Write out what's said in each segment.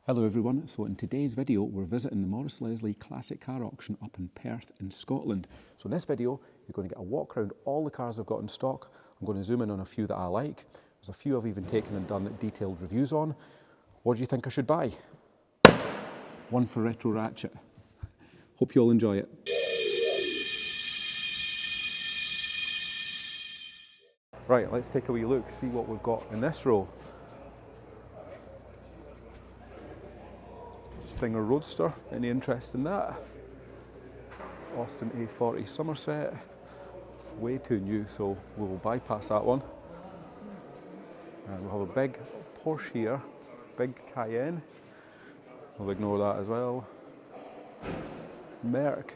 Hello everyone, so in today's video we're visiting the Maurice Leslie Classic Car Auction up in Perth in Scotland. So in this video you're going to get a walk around all the cars I've got in stock. I'm going to zoom in on a few that I like. There's a few I've even taken and done detailed reviews on. What do you think I should buy? One for Retro Ratchet. Hope you all enjoy it. Right, let's take a wee look, see what we've got in this row. Singer Roadster, any interest in that? Austin A40 Somerset, way too new, so we will bypass that one. And we'll have a big Porsche here, big Cayenne, we'll ignore that as well. Merc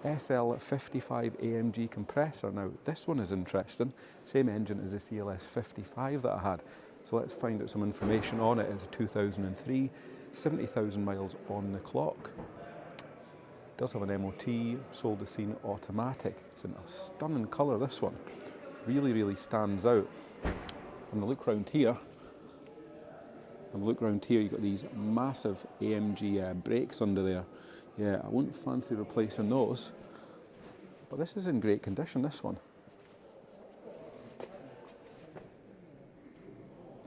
SL55 AMG compressor. Now this one is interesting, same engine as the CLS 55 that I had, so let's find out some information on it. It's a 2003, 70,000 miles on the clock. It does have an MOT, sold the scene automatic. It's in a stunning colour, this one. Really stands out. I'm going to look round here. You've got these massive AMG brakes under there. Yeah, I wouldn't fancy replacing those. But this is in great condition, this one.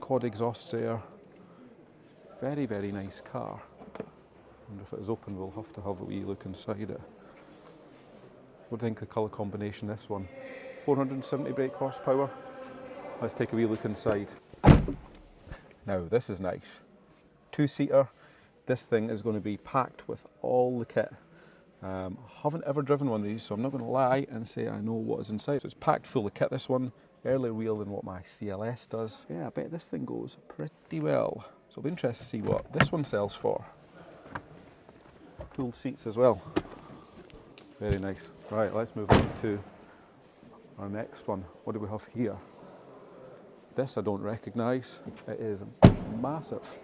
Quad exhausts there. Very nice car. Wonder if it is open, we'll have to have a wee look inside it. What do you think of the colour combination, this one? 470 brake horsepower. Let's take a wee look inside. Now this is nice. Two-seater. This thing is going to be packed with all the kit. Haven't ever driven one of these, so I'm not going to lie and say I know what is inside. So it's packed full of kit, this one. Earlier wheel than what my CLS does. Yeah, I bet this thing goes pretty well. So I'll be interested to see what this one sells for. Cool seats as well. Very nice. Right, let's move on to our next one. What do we have here? This I don't recognise. It is massive.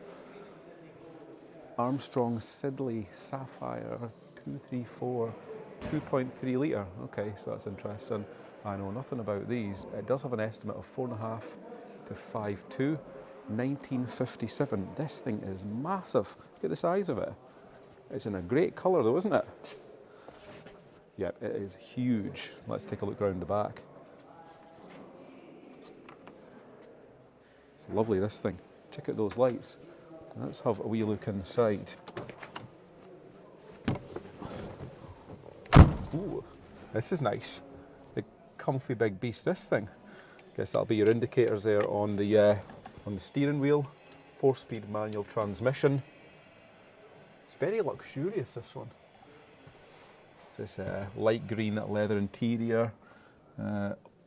Armstrong Siddeley Sapphire 234 2.3 litre. Okay, so that's interesting. I know nothing about these. It does have an estimate of 4.5 to 5.2. 1957. This thing is massive. Look at the size of it. It's in a great colour though, isn't it? Yep, it is huge. Let's take a look around the back. It's lovely, this thing. Check out those lights. Let's have a wee look inside. Ooh, this is nice. The comfy big beast, this thing. Guess that'll be your indicators there on the steering wheel. 4-speed manual transmission. It's very luxurious, this one. This light green leather interior.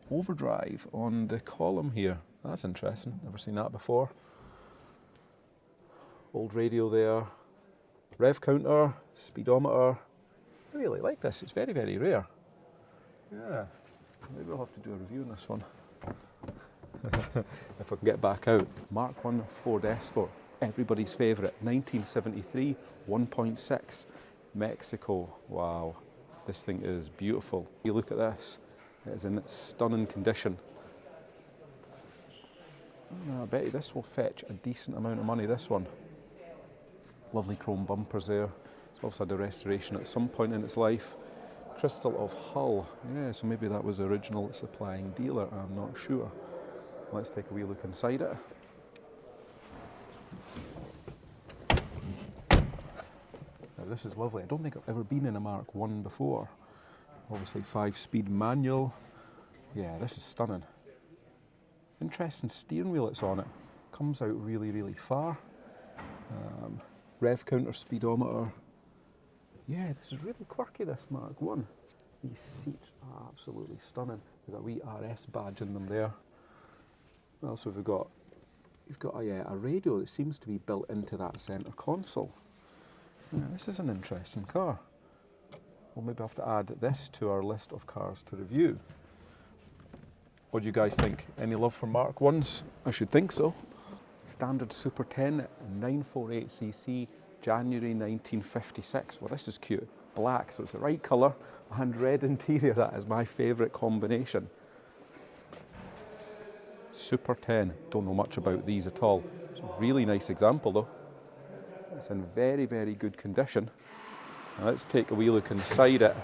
Overdrive on the column here. That's interesting, never seen that before. Old radio there. Rev counter, speedometer. I really like this, it's very rare. Yeah, maybe we'll have to do a review on this one. If I can get back out. Mark 1 Ford Escort, everybody's favourite, 1973, 1.6, Mexico. Wow, this thing is beautiful. You look at this, it is in stunning condition. I bet you this will fetch a decent amount of money, this one. Lovely chrome bumpers there. It's also had a restoration at some point in its life. Crystal of Hull, yeah, so maybe that was the original supplying dealer, I'm not sure. Let's take a wee look inside it. Now this is lovely. I don't think I've ever been in a Mark 1 before. Obviously 5-speed manual. Yeah, this is stunning. Interesting steering wheel it's on it. Comes out really far. Rev counter, speedometer. Yeah, this is really quirky, this Mark 1. These seats are absolutely stunning. We've got a wee RS badge in them there. What else have we got? You've got a radio that seems to be built into that centre console. Yeah, this is an interesting car. We'll maybe have to add this to our list of cars to review. What do you guys think? Any love for Mark 1s? I should think so. Standard Super 10, 948cc, January 1956. Well, this is cute. Black, so it's the right colour, and red interior. That is my favourite combination. Super 10, don't know much about these at all. It's a really nice example though. It's in very, very good condition. Now let's take a wee look inside it.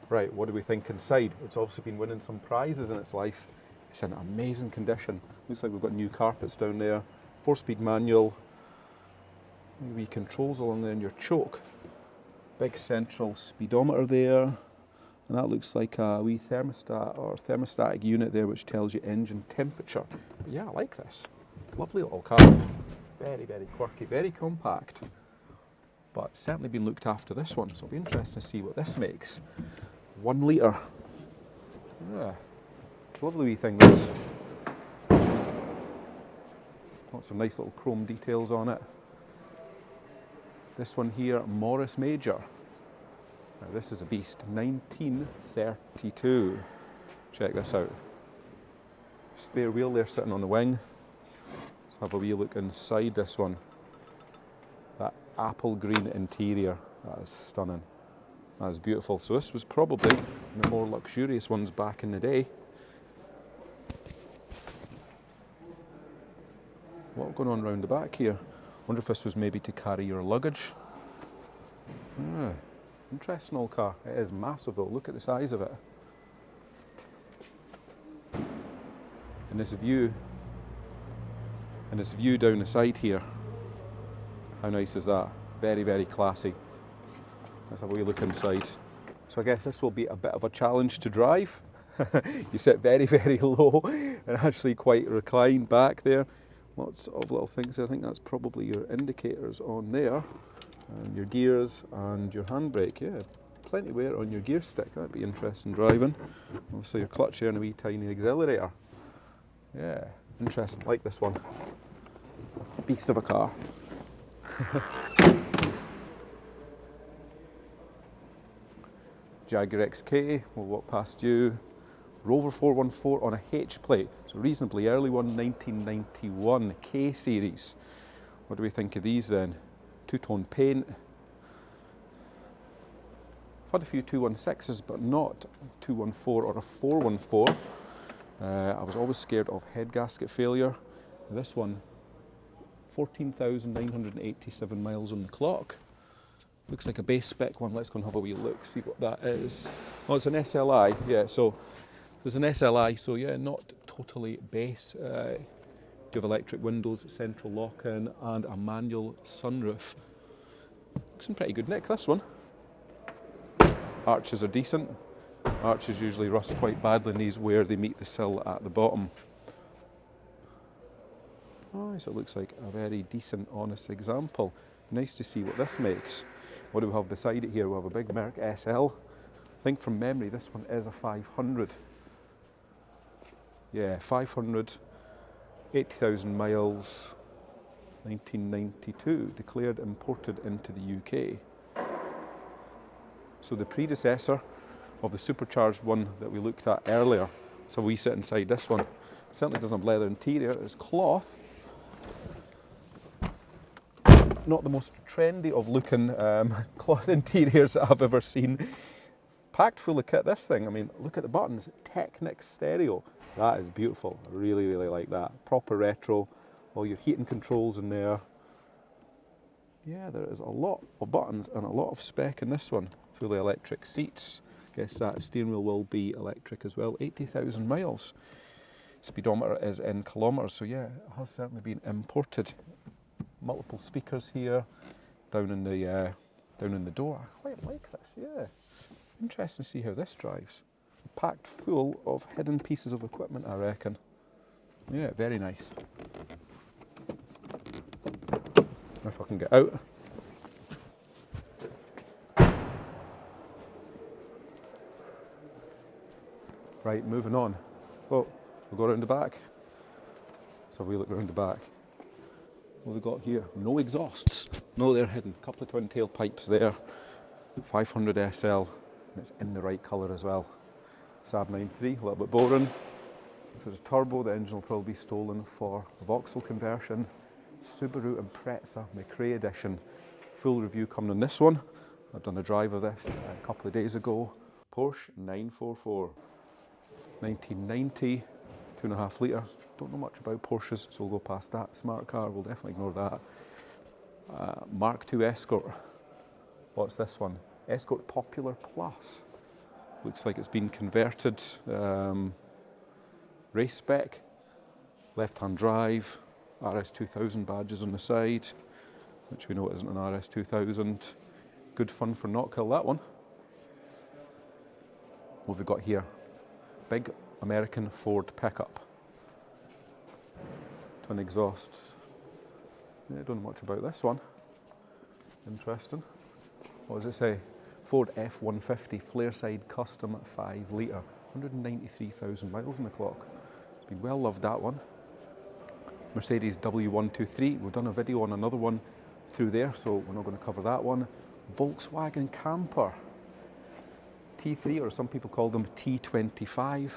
Right, what do we think inside? It's obviously been winning some prizes in its life. It's in amazing condition. Looks like we've got new carpets down there. 4-speed manual. Wee controls along there in your choke. Big central speedometer there. And that looks like a wee thermostat or thermostatic unit there which tells you engine temperature. But yeah, I like this. Lovely little car. Very, very quirky, very compact. But certainly been looked after, this one, so it'll be interesting to see what this makes. 1 litre. Yeah, lovely wee thing this. Lots of nice little chrome details on it. This one here, Morris Major. Now this is a beast, 1932. Check this out. Spare wheel there sitting on the wing. Let's have a wee look inside this one. That apple green interior, that is stunning. That is beautiful. So this was probably the more luxurious ones back in the day. What's going on round the back here? Wonder if this was maybe to carry your luggage. Ah, interesting old car. It is massive though. Look at the size of it. And this view down the side here. How nice is that? Very, very classy. Let's have a wee look inside. So I guess this will be a bit of a challenge to drive. You sit very, very low and actually quite reclined back there. Lots of little things. I think that's probably your indicators on there. And your gears and your handbrake. Yeah, plenty of wear on your gear stick. That'd be interesting driving. Obviously your clutch here and a wee tiny accelerator. Yeah, interesting. Like this one. Beast of a car. Jaguar XK, we'll walk past you. Rover 414 on a H plate, so reasonably early one, 1991 K series. What do we think of these then? Two-tone paint. I've had a few 216s, but not a 214 or a 414. I was always scared of head gasket failure. This one, 14,987 miles on the clock. Looks like a base spec one. Let's go and have a wee look, see what that is. Oh, it's an SLI, yeah, so there's an SLI, so yeah, not totally base. You have electric windows, central lock-in, and a manual sunroof. Looks in pretty good nick, this one. Arches are decent. Arches usually rust quite badly in these where they meet the sill at the bottom. Oh, so it looks like a very decent, honest example. Nice to see what this makes. What do we have beside it here? We have a big Merc SL. I think from memory this one is a 500. Yeah, 500, 80,000 miles, 1992, declared imported into the UK. So the predecessor of the supercharged one that we looked at earlier. So we sit inside this one. Certainly doesn't have leather interior, it's cloth. Not the most trendy of looking cloth interiors that I've ever seen. Packed full of kit, this thing. I mean, look at the buttons. Technic stereo. That is beautiful. I really, really like that. Proper retro. All your heating controls in there. Yeah, there is a lot of buttons and a lot of spec in this one. Fully electric seats. Guess that steering wheel will be electric as well. 80,000 miles. Speedometer is in kilometres, so yeah, it has certainly been imported. Multiple speakers here, down in the door. I quite like this, yeah. Interesting to see how this drives. Packed full of hidden pieces of equipment, I reckon. Yeah, very nice. If I can get out. Right, moving on. Oh, we'll go around the back. Let's have a wee look around the back. What have we got here? No exhausts. No, they're hidden. A couple of twin tailpipes there. 500 SL. And it's in the right colour as well. Saab 93, a little bit boring. If there's a turbo, the engine will probably be stolen for a Vauxhall conversion. Subaru Impreza McRae edition. Full review coming on this one. I've done a drive of this a couple of days ago. Porsche 944. 1990, 2.5 litre. Don't know much about Porsches, so we'll go past that. Smart car, we'll definitely ignore that. Mark II Escort. What's this one? Escort Popular Plus. Looks like it's been converted. Race spec, left-hand drive, RS2000 badges on the side, which we know isn't an RS2000. Good fun for not kill that one. What have we got here? Big American Ford pickup. Twin exhaust. Yeah, I don't know much about this one. Interesting. What does it say? Ford F-150 Flareside Custom 5 litre. 193,000 miles on the clock. It's been well loved, that one. Mercedes W123. We've done a video on another one through there, so we're not going to cover that one. Volkswagen Camper. T3, or some people call them T25.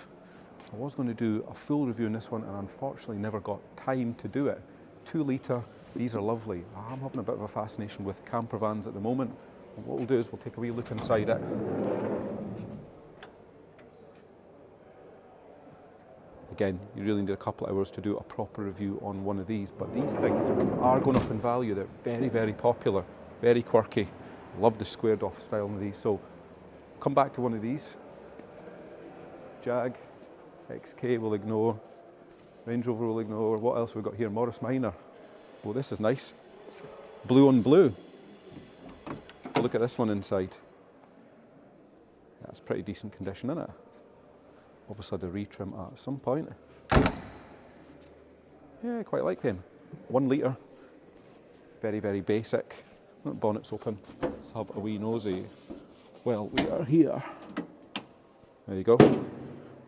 I was going to do a full review on this one and unfortunately never got time to do it. 2 litre, these are lovely. I'm having a bit of a fascination with camper vans at the moment. And what we'll do is we'll take a wee look inside it. Again, you really need a couple of hours to do a proper review on one of these, but these things are going up in value. They're very, very popular, very quirky. Love the squared off style of these. So come back to one of these. Jag, XK we'll ignore, Range Rover we'll ignore. What else have we got here? Morris Minor. Oh, this is nice. Blue on blue. Oh, look at this one inside. That's pretty decent condition, isn't it? Obviously had a retrim at some point. Yeah, quite like them. 1 litre. Very, very basic. That bonnet's open. Let's have a wee nosy. Well, we are here. There you go.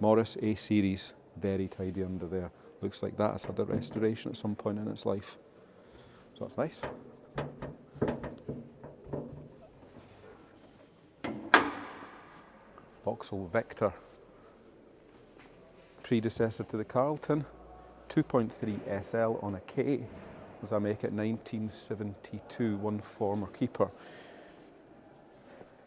Morris A Series. Very tidy under there. Looks like that has had a restoration at some point in its life. So that's nice. Vauxhall Victor. Predecessor to the Carlton. 2.3 SL on a K. Does that make it 1972, one former keeper?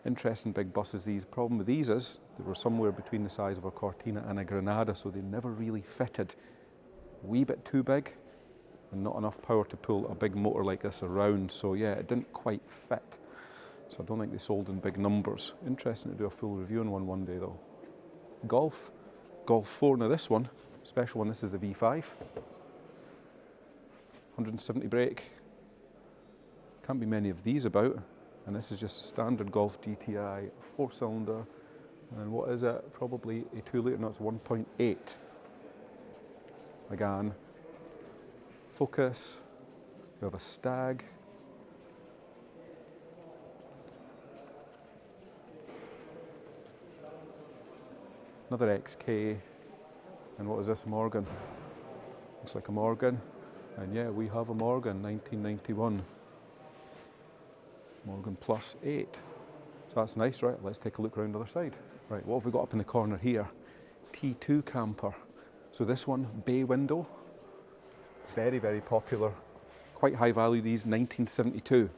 Interesting big buses these. Problem with these is they were somewhere between the size of a Cortina and a Granada, so they never really fitted. Wee bit too big and not enough power to pull a big motor like this around, so yeah, it didn't quite fit. So I don't think they sold in big numbers. Interesting to do a full review on one day though. Golf 4. Now this one, special one, this is a V5. 170 brake. Can't be many of these about. And this is just a standard Golf GTI 4-cylinder. And what is it? Probably a 2 litre, no, it's 1.8. Again, Focus. We have a Stag. Another XK. And what is this? Morgan. Looks like a Morgan. And yeah, we have a Morgan, 1991. Morgan Plus 8. So that's nice, right? Let's take a look around the other side. Right, what have we got up in the corner here? T2 camper. So this one, bay window. Very, very popular. Quite high value, these, 1972.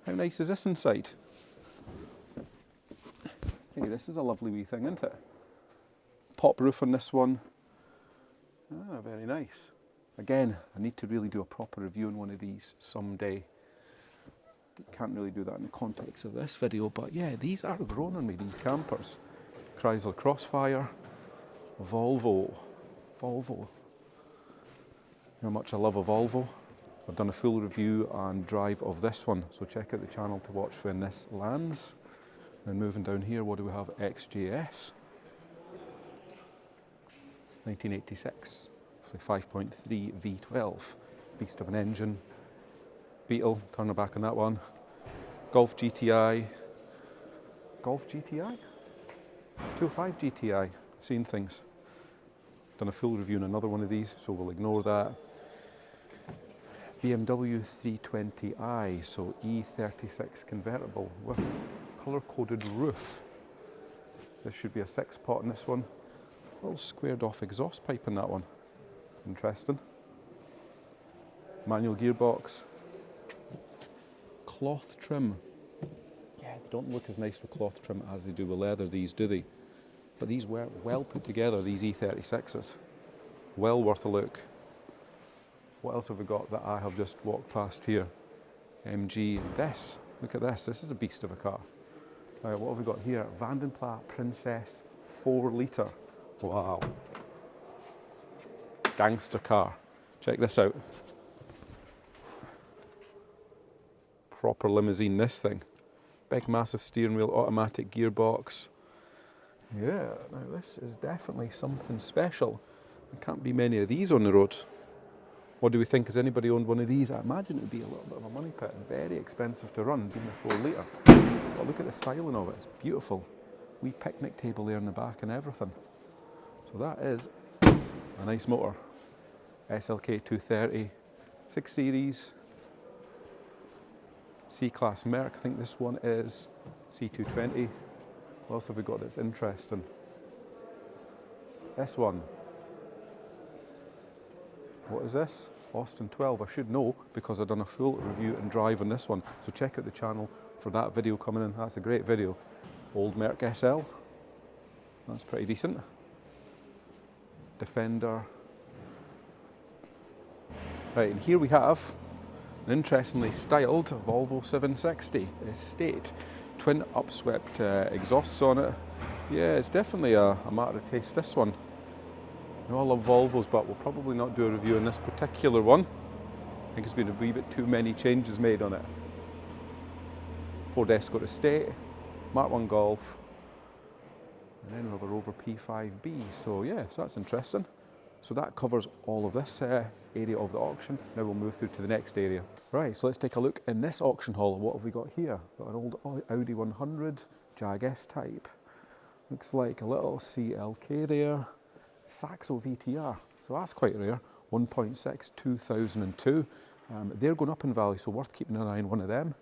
How nice is this inside? Hey, this is a lovely wee thing, isn't it? Pop roof on this one. Ah, very nice. Again, I need to really do a proper review on one of these someday. Can't really do that in the context of this video, but yeah, these are growing on me, these campers. Chrysler Crossfire, Volvo. You know how much I love a Volvo. I've done a full review and drive of this one, so check out the channel to watch when this lands. And moving down here, what do we have? XJS. 1986. So 5.3 V12. Beast of an engine. Beetle, turn her back on that one. Golf GTI. Golf GTI? 205 GTI. Seen things. Done a full review on another one of these, so we'll ignore that. BMW 320i, so E36 convertible with colour-coded roof. This should be a 6-pot in this one. A little squared off exhaust pipe in that one. Interesting. Manual gearbox. Cloth trim. Yeah, they don't look as nice with cloth trim as they do with leather, these, do they? But these were well put together, these E36s. Well worth a look. What else have we got that I have just walked past here? MG, and this. Look at this. This is a beast of a car. Right, what have we got here? Vandenpla Princess 4 litre. Wow. Gangster car. Check this out. Proper limousine, this thing. Big massive steering wheel, automatic gearbox. Yeah, now this is definitely something special. There can't be many of these on the road. What do we think? Has anybody owned one of these? I imagine it would be a little bit of a money pit and very expensive to run, being a 4 litre. But look at the styling of it, it's beautiful. Wee picnic table there in the back and everything. So that is a nice motor. SLK 230, 6 Series, C-Class Merc. I think this one is C220. What else have we got that's interesting? This one. What is this? Austin 12. I should know because I've done a full review and drive on this one. So check out the channel for that video coming in. That's a great video. Old Merc SL. That's pretty decent. Defender. Right, and here we have an interestingly styled Volvo 760 Estate. Twin upswept exhausts on it. Yeah, it's definitely a matter of taste, this one. I know I love Volvos, but we'll probably not do a review on this particular one. I think there's been a wee bit too many changes made on it. Ford Escort Estate, Mark 1 Golf, and then we have a Rover P5B. So yeah, so that's interesting. So that covers all of this area of the auction. Now we'll move through to the next area. Right, so let's take a look in this auction hall. What have we got here? Got an old Audi 100, Jag S-Type. Looks like a little CLK there. Saxo VTR, so that's quite rare. 1.6, 2002. They're going up in value, so worth keeping an eye on one of them.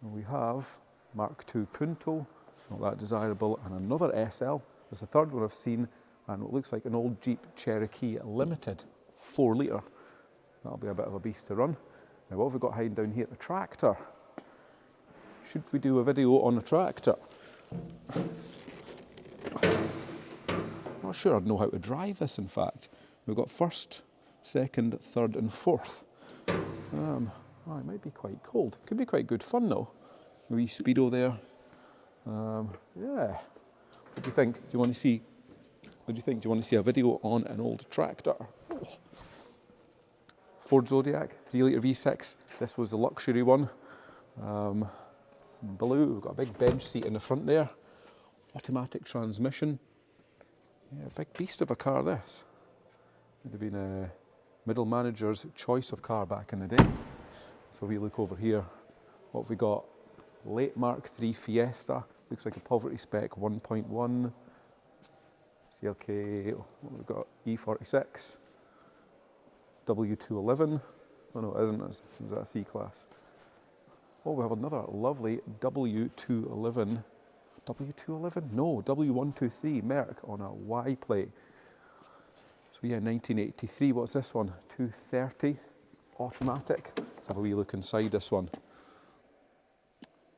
And we have Mark II Punto, not that desirable, and another SL. There's a third one I've seen, and it looks like an old Jeep Cherokee Limited, 4 litre. That'll be a bit of a beast to run. Now what have we got hiding down here? The tractor. Should we do a video on the tractor? Not sure I'd know how to drive this, in fact. We've got first, second, third and fourth. Oh, it might be quite cold. Could be quite good fun though. A wee speedo there. Yeah. What do you think? Do you want to see? What do you think? Do you want to see a video on an old tractor? Oh. Ford Zodiac, 3 litre V6. This was the luxury one. Blue, we've got a big bench seat in the front there. Automatic transmission. Yeah, big beast of a car this. Would have been a middle manager's choice of car back in the day. So we look over here. What have we got? Late Mark III Fiesta. Looks like a poverty spec 1.1. CLK, what have we got? E46. W211. Oh no, it isn't. Is that a C-Class? Oh, we have another lovely W211. W211? No, W123 Merc on a Y plate. So yeah, 1983. What's this one? 230 automatic. Let's have a wee look inside this one.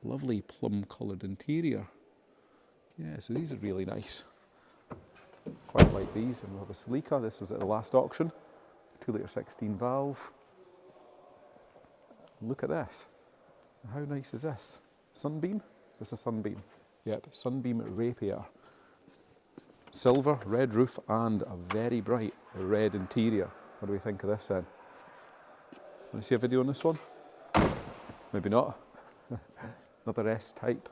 Lovely plum coloured interior. Yeah, so these are really nice. Quite like these. And we have a Celica. This was at the last auction. 2 litre 16 valve. Look at this. How nice is this? Sunbeam? Is this a Sunbeam? Yep, Sunbeam Rapier. Silver, red roof and a very bright red interior. What do we think of this then? Want to see a video on this one? Maybe not. Another S-Type.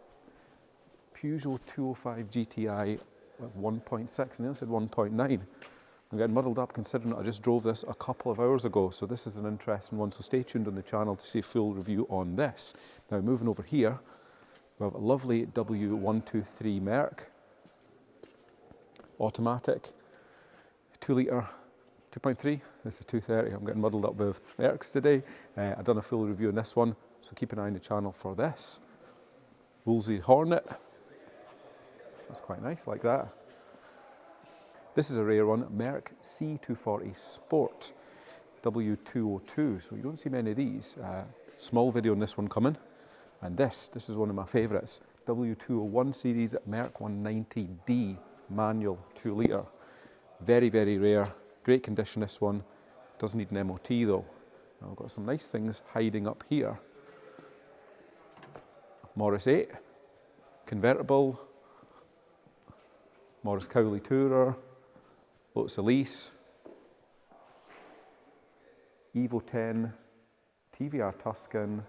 Peugeot 205 GTI at 1.6, and I said 1.9. I'm getting muddled up considering I just drove this a couple of hours ago, so this is an interesting one, so stay tuned on the channel to see a full review on this. Now moving over here, we have a lovely W123 Merc, automatic, 2 litre, 2.3, this is 230, I'm getting muddled up with Mercs today. I've done a full review on this one, so keep an eye on the channel for this. Woolsey Hornet, that's quite nice, like that. This is a rare one, Merc C240 Sport, W202, so you don't see many of these. Small video on this one coming. And this is one of my favourites, W201 series Merc 190D manual 2 litre. Very, very rare, great condition this one, doesn't need an MOT though. Now I've got some nice things hiding up here. Morris 8, convertible, Morris Cowley Tourer, Lotus Elise, Evo 10, TVR Tuscan,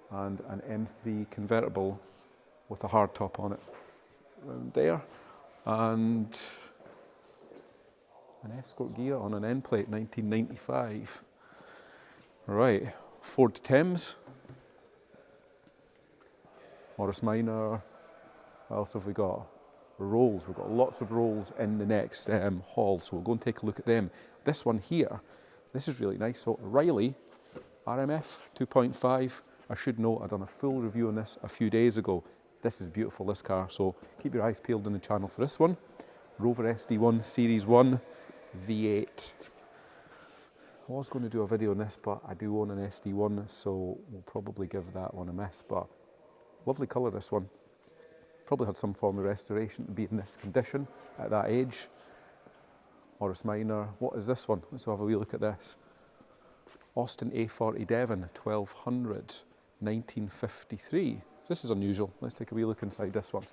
and an M3 convertible with a hard top on it around there, and an Escort gear on an end plate, 1995. Right, Ford Thames, Morris Minor. What else have we got? Rolls. We've got lots of rolls in the next haul, so we'll go and take a look at them. This one here, this is really nice. So Riley RMF 2.5. I should know, I've done a full review on this a few days ago. This is beautiful, this car, so keep your eyes peeled on the channel for this one. Rover SD1 Series 1 V8. I was going to do a video on this, but I do own an SD1, so we'll probably give that one a miss. But lovely colour, this one. Probably had some form of restoration to be in this condition at that age. Morris Minor. What is this one? Let's have a wee look at this. Austin A40 Devon 1200 1953. This is unusual. Let's take a wee look inside this one.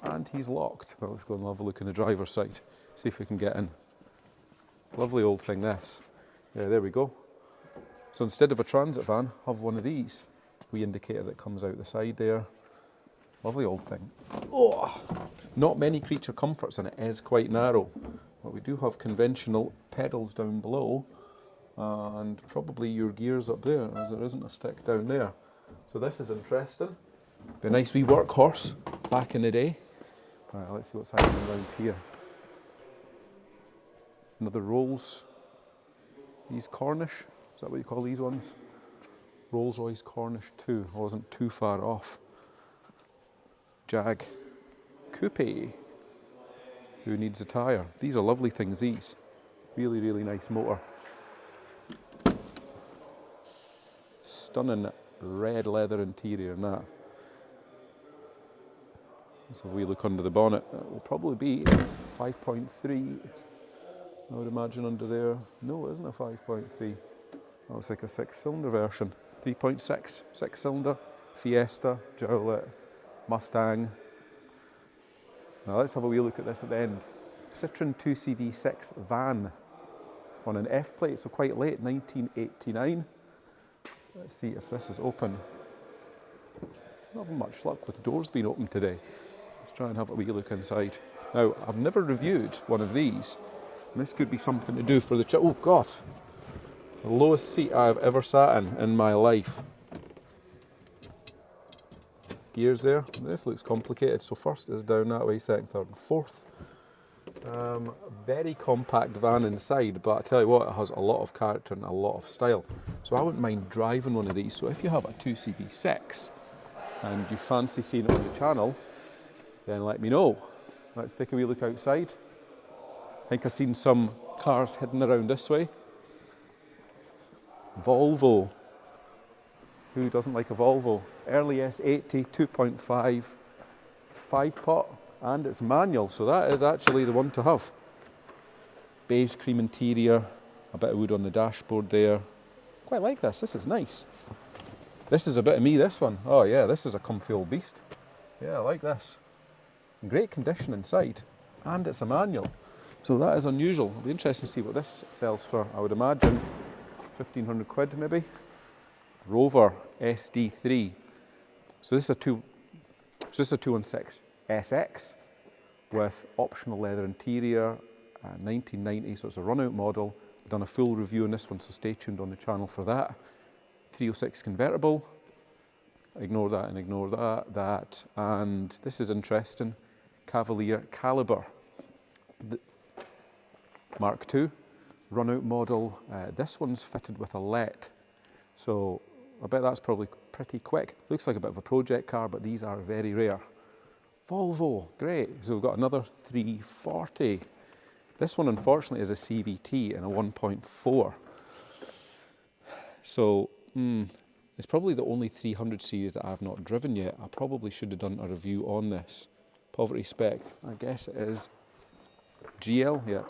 And he's locked. Well, let's go and have a look in the driver's side. See if we can get in. Lovely old thing, this. Yeah, there we go. So instead of a transit van, have one of these. Wee indicator that comes out the side there. Lovely old thing. Oh, not many creature comforts, and it is quite narrow. But we do have conventional pedals down below, and probably your gears up there, as there isn't a stick down there. So this is interesting. Be a nice wee workhorse back in the day. Right, let's see what's happening around here. Another Rolls. These Cornish, is that what you call these ones? Rolls Royce Cornish 2. I wasn't too far off. Jag Coupe. Who needs a tyre? These are lovely things, these. Really, really nice motor. Stunning red leather interior and that. Let's have a wee look under the bonnet. It will probably be 5.3, I would imagine, under there. No, it isn't a 5.3. That looks like a 6-cylinder version. 3.6, 6-cylinder, Fiesta, Jowlet, Mustang. Now let's have a wee look at this at the end. Citroen 2CV6 van on an F plate, so quite late, 1989. Let's see if this is open. Not having much luck with doors being open today. Let's try and have a wee look inside. Now, I've never reviewed one of these, and this could be something to do for the oh God, the lowest seat I've ever sat in my life. Gears there. This looks complicated. So first is down that way, second, third and fourth. Very compact van inside, but I tell you what, it has a lot of character and a lot of style. So I wouldn't mind driving one of these. So if you have a 2CV6 and you fancy seeing it on the channel, then let me know. Let's take a wee look outside. I think I've seen some cars hidden around this way. Volvo. Who doesn't like a Volvo? Early S80, 2.5, 5-pot, and it's manual, so that is actually the one to have. Beige cream interior, a bit of wood on the dashboard there. Quite like this is nice. This is a bit of me, this one. Oh yeah, this is a comfy old beast. Yeah, I like this. Great condition inside, and it's a manual. So that is unusual. It'll be interesting to see what this sells for. I would imagine 1,500 quid maybe. Rover SD3. So this is a 216 SX with optional leather interior, 1990, so it's a run-out model. I've done a full review on this one, so stay tuned on the channel for that. 306 convertible. Ignore that and ignore that. And this is interesting. Cavalier Caliber. Mark II, run-out model. This one's fitted with a LED. So I bet that's probably pretty quick. Looks like a bit of a project car, but these are very rare. Volvo, great. So we've got another 340. This one, unfortunately, is a CVT and a 1.4. So it's probably the only 300 series that I've not driven yet. I probably should have done a review on this. Poverty spec, I guess it is GL, yeah.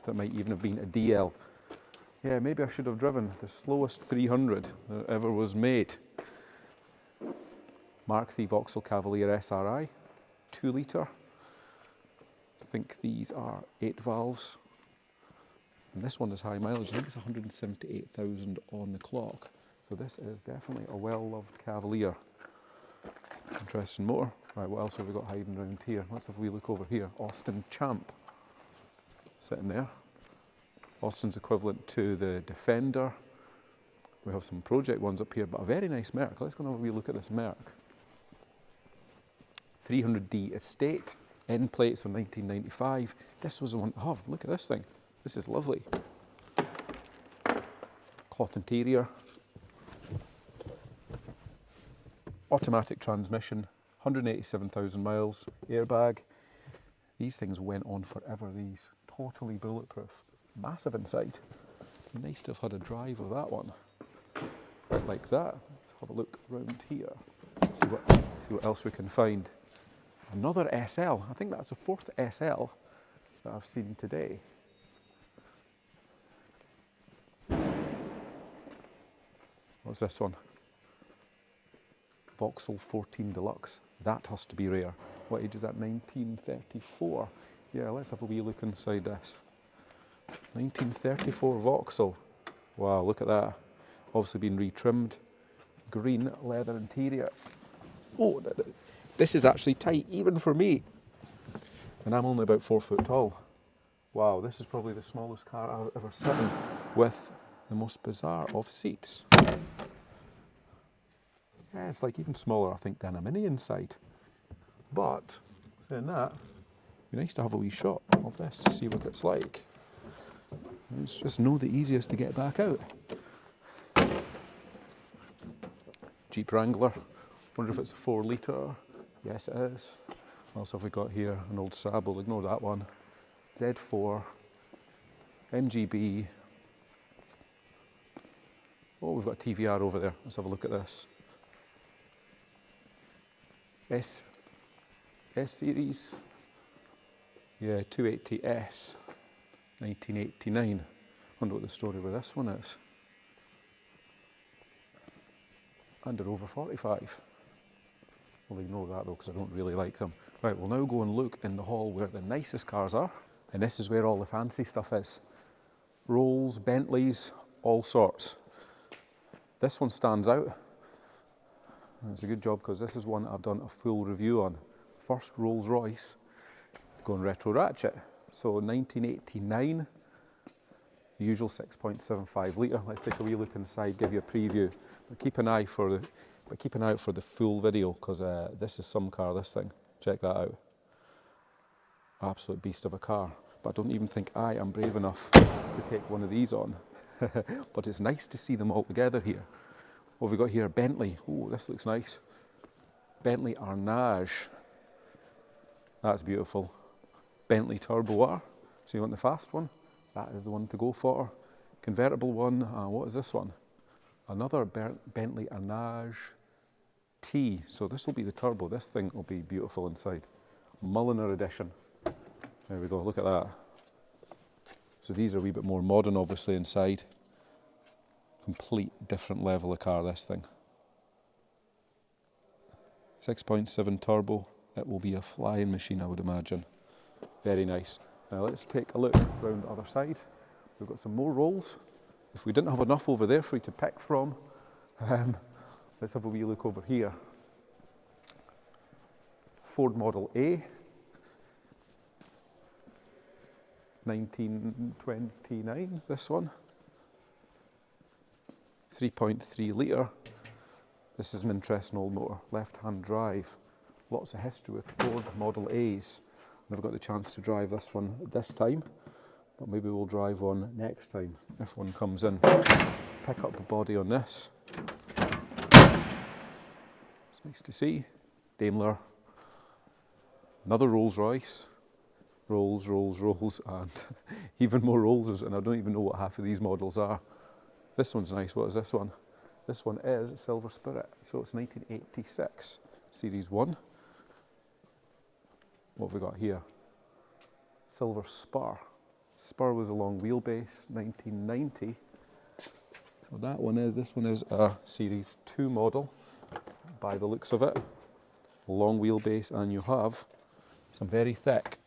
That might even have been a DL. Yeah, maybe I should have driven the slowest 300 that ever was made. Mark III Vauxhall Cavalier SRI, 2 litre. I think these are 8 valves. And this one is high mileage. I think it's 178,000 on the clock. So this is definitely a well-loved Cavalier. Interesting motor. Right, what else have we got hiding around here? Let's have a wee look over here. Austin Champ, sitting there. Austin's equivalent to the Defender. We have some project ones up here, but a very nice Merc. Let's go and have a wee look at this Merc. 300D Estate, end plates from 1995. This was the one to have. Look at this thing. This is lovely. Cloth interior. Automatic transmission, 187,000 miles, airbag. These things went on forever, these. Totally bulletproof. Massive inside. Nice to have had a drive of that one. Like that. Let's have a look around here. See what else we can find. Another SL. I think that's the 4th SL that I've seen today. What's this one? Vauxhall 14 Deluxe. That has to be rare. What age is that? 1934. Yeah, let's have a wee look inside this. 1934 Vauxhall. Wow, look at that. Obviously been retrimmed. Green leather interior. Oh, this is actually tight, even for me. And I'm only about 4 foot tall. Wow, this is probably the smallest car I've ever sat in, with the most bizarre of seats. Yeah, it's like even smaller, I think, than a Mini inside. But, saying that, it'd be nice to have a wee shot of this to see what it's like. It's just no the easiest to get back out. Jeep Wrangler. Wonder if it's a 4 litre. Yes, it is. What else have we got here? An old Saab, we'll ignore that one. Z4. MGB. Oh, we've got a TVR over there. Let's have a look at this. S series. Yeah, 280S. 1989. Wonder what the story with this one is. And they're over 45. We'll ignore that though, because I don't really like them. Right, we'll now go and look in the hall where the nicest cars are. And this is where all the fancy stuff is. Rolls, Bentleys, all sorts. This one stands out. And it's a good job because this is one I've done a full review on. First Rolls Royce going retro ratchet. So 1989, the usual 6.75 litre. Let's take a wee look inside, give you a preview. But keep an eye for the full video, because this is some car, this thing. Check that out. Absolute beast of a car. But I don't even think I am brave enough to take one of these on. But it's nice to see them all together here. What have we got here? Bentley. Oh, this looks nice. Bentley Arnage. That's beautiful. Bentley Turbo R. So you want the fast one? That is the one to go for. Convertible one. What is this one? Another Bentley Arnage T. So this will be the turbo. This thing will be beautiful inside. Mulliner edition. There we go. Look at that. So these are a wee bit more modern, obviously, inside. Complete different level of car, this thing. 6.7 turbo. It will be a flying machine, I would imagine. Very nice. Now let's take a look around the other side. We've got some more rolls. If we didn't have enough over there for you to pick from, let's have a wee look over here. Ford Model A. 1929, this one. 3.3 litre. This is an interesting old motor, left-hand drive. Lots of history with Ford Model A's. Never got the chance to drive this one this time, but maybe we'll drive one next time if one comes in. Pick up the body on this. It's nice to see. Daimler. Another Rolls Royce. Rolls, and even more Rollses, and I don't even know what half of these models are. This one's nice. What is this one? This one is Silver Spirit. So it's 1986, Series 1. What have we got here? Silver Spur. Spur was a long wheelbase, 1990. So this one is a Series 2 model. by the looks of it. Long wheelbase, and you have some very thick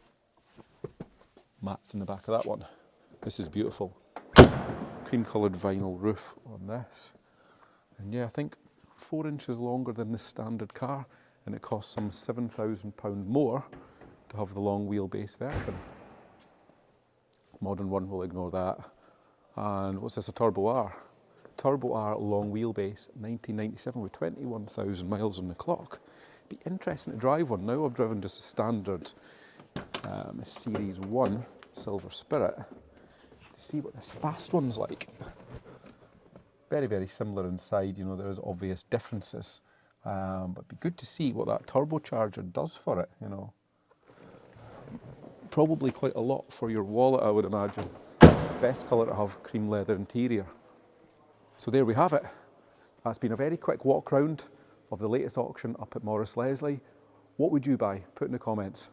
mats in the back of that one. This is beautiful. Cream coloured vinyl roof on this. And yeah, I think 4 inches longer than the standard car, and it costs some £7,000 more to have the long wheelbase version. Modern one, we'll ignore that. And what's this, a Turbo R? Turbo R long wheelbase, 1997 with 21,000 miles on the clock. Be interesting to drive one. Now I've driven just a standard Series 1 Silver Spirit to see what this fast one's like. Very, very similar inside, you know, there's obvious differences. But it'd be good to see what that turbocharger does for it, you know. Probably quite a lot for your wallet, I would imagine. Best colour to have, cream leather interior. So there we have it. That's been a very quick walk round of the latest auction up at Morris Leslie. What would you buy? Put in the comments.